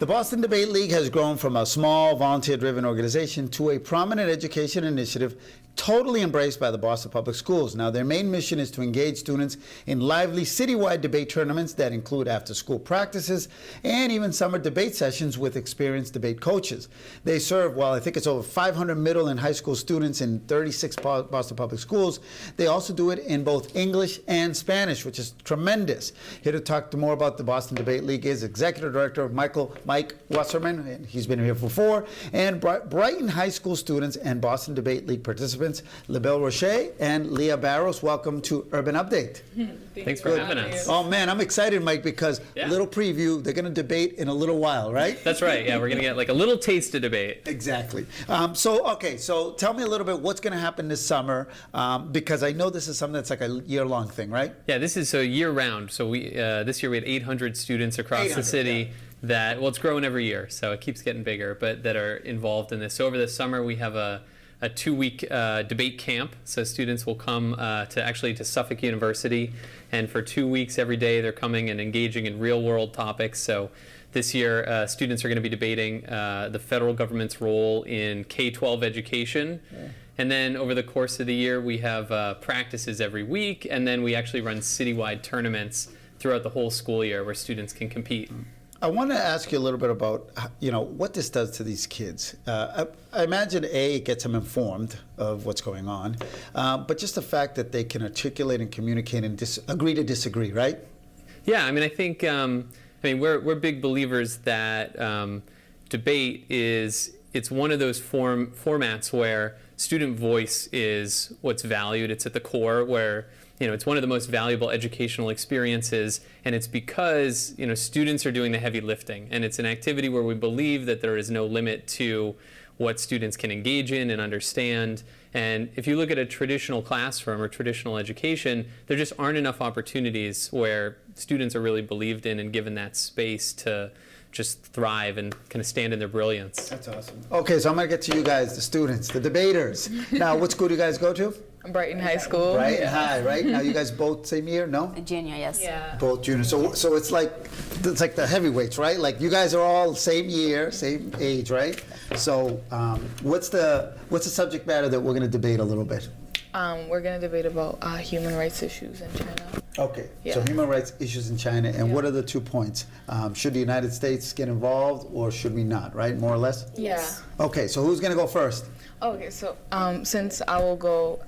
The Boston Debate League has grown from a small, volunteer-driven organization to a prominent education initiative totally embraced by the Boston Public Schools. Now, their main mission is to engage students in lively citywide debate tournaments that include after-school practices and even summer debate sessions with experienced debate coaches. They serve, well, I think it's over 500 middle and high school students in 36 Boston Public Schools. They also do it in both English and Spanish, which is tremendous. Here to talk more about the Boston Debate League is Executive Director Mike Wasserman, and he's been here before, and Brighton High School students and Boston Debate League participants, Lybille, Rocher, and Barros. Welcome to Urban Update. Thanks for having us. Oh man, I'm excited, Mike, because a little preview, they're going to debate in a little while, right? That's right. Yeah, we're going to get like a little taste of debate. Exactly. So tell me a little bit what's going to happen this summer, because I know this is something that's like a year-long thing, right? Yeah, this is so year-round. So we this year we had 800 students across the city. Yeah. That, well, it's growing every year, so it keeps getting bigger, but that are involved in this. So over the summer, we have a 2-week debate camp. So students will come to Suffolk University, and for 2 weeks every day they're coming and engaging in real-world topics. So this year, students are going to be debating the federal government's role in K-12 education. Yeah. And then over the course of the year, we have practices every week, and then we actually run citywide tournaments throughout the whole school year where students can compete. I want to ask you a little bit about, what this does to these kids. I imagine, it gets them informed of what's going on, but just the fact that they can articulate and communicate and agree to disagree, right? Yeah, I mean, I think, we're big believers that debate it's one of those formats where student voice is what's valued. It's at the core where it's one of the most valuable educational experiences, and it's because students are doing the heavy lifting, and it's an activity where we believe that there is no limit to what students can engage in and understand. And if you look at a traditional classroom or traditional education, there just aren't enough opportunities where students are really believed in and given that space to just thrive and kind of stand in their brilliance. That's awesome. Okay, so I'm going to get to you guys, the students, the debaters. Now, what school do you guys go to? Brighton High School. Brighton High, right? Now, you guys both same year, no? Junior, yes. Yeah. Both junior. So it's like the heavyweights, right? Like you guys are all same year, same age, right? So what's the subject matter that we're going to debate a little bit? We're going to debate about human rights issues in China. Okay, Yeah. So human rights issues in China, and what are the 2 points? Should the United States get involved, or should we not, right, more or less? Yes. Okay, so who's going to go first? Okay, so since I will go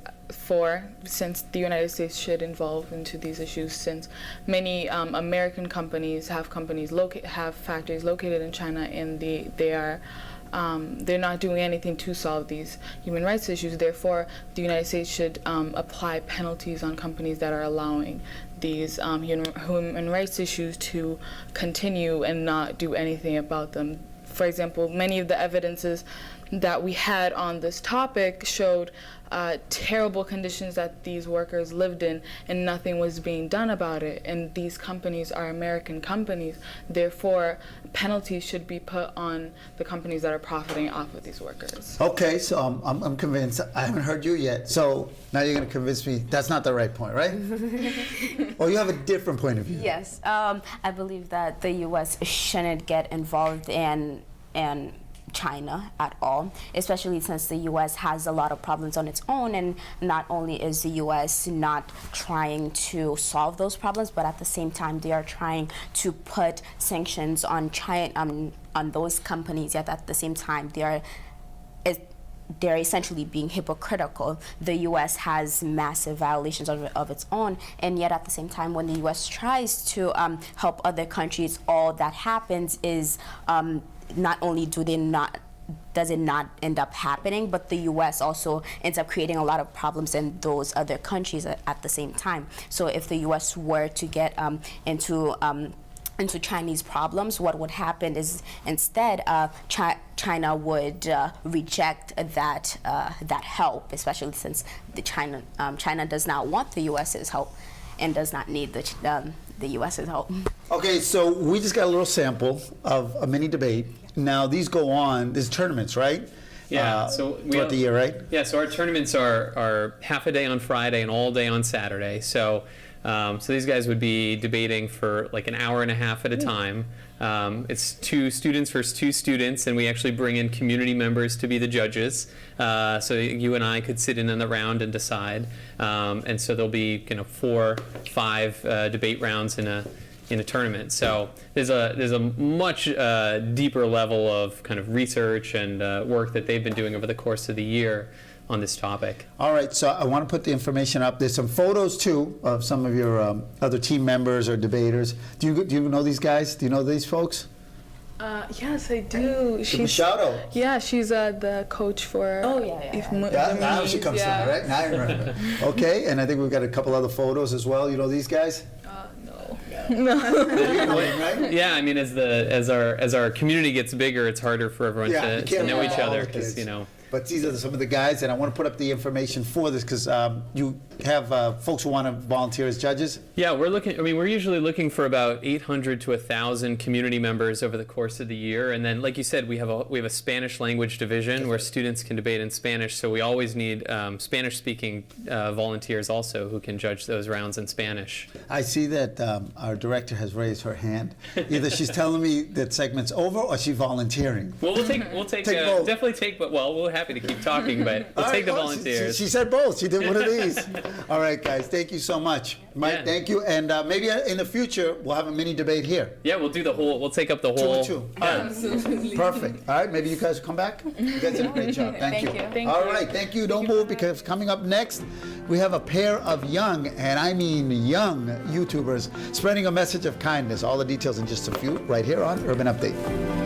since the United States should involve into these issues, since many American companies have factories located in China, and they're not doing anything to solve these human rights issues. Therefore, the United States should apply penalties on companies that are allowing these human rights issues to continue and not do anything about them. For example, many of the evidences that we had on this topic showed terrible conditions that these workers lived in, and nothing was being done about it. And these companies are American companies. Therefore, penalties should be put on the companies that are profiting off of these workers. Okay, so I'm convinced. I haven't heard you yet. So now you're going to convince me that's not the right point, right? Or you have a different point of view? Yes. I believe that the U.S. shouldn't get involved in China at all, especially since the U.S. has a lot of problems on its own, and not only is the U.S. not trying to solve those problems, but at the same time they are trying to put sanctions on China, on those companies, yet at the same time they're essentially being hypocritical. The U.S. has massive violations of its own, and yet at the same time when the U.S. tries to help other countries, all that happens is not only does it not end up happening, but the U.S. also ends up creating a lot of problems in those other countries at the same time. So if the U.S. were to get into Chinese problems, what would happen is instead China would reject that help, especially since China does not want the U.S.'s help and does not need the U.S.'s help. Okay, so we just got a little sample of a mini debate. Now these go on, there's tournaments, right? Yeah, so we throughout the year, right? Yeah, so our tournaments are half a day on Friday and all day on Saturday. So these guys would be debating for like an hour and a half at a time. It's 2 students versus 2 students, and we actually bring in community members to be the judges. So you and I could sit in on the round and decide. And so there'll be 4, 5 debate rounds in a tournament. So there's a much deeper level of kind of research and work that they've been doing over the course of the year on this topic. All right, so I want to put the information up. There's some photos too of some of your other team members or debaters. Do you know these guys? Do you know these folks? Yes, I do. Machado. Yeah, she's the coach for. Oh, yeah. Yeah, now she comes from, right? Now I remember. Okay, and I think we've got a couple other photos as well. You know these guys? No. You know them, right? Yeah, I mean, as our community gets bigger, it's harder for everyone Yeah, you to can't know remember each all other the because kids. But these are some of the guys, and I want to put up the information for this because you have folks who want to volunteer as judges. Yeah, we're usually looking for about 800 to 1,000 community members over the course of the year, and then, like you said, we have a Spanish language division where students can debate in Spanish. So we always need Spanish-speaking volunteers also who can judge those rounds in Spanish. I see that our director has raised her hand. Either she's telling me that segment's over or she's volunteering. Well, we'll take both. definitely take, but well, we're happy to keep talking, but we'll take the volunteers. She said both. She did one of these. All right, guys. Thank you so much. Mike, Yeah. thank you. And maybe in the future, we'll have a mini debate here. Yeah, we'll take up the 2 whole. and 2. Yeah. Perfect. All right, maybe you guys will come back. You guys did a great job. Thank you. Thank All you. right, thank you. Don't move because coming up next, we have a pair of young, and I mean young, YouTubers spreading a message of kindness. All the details in just a few right here on Urban Update.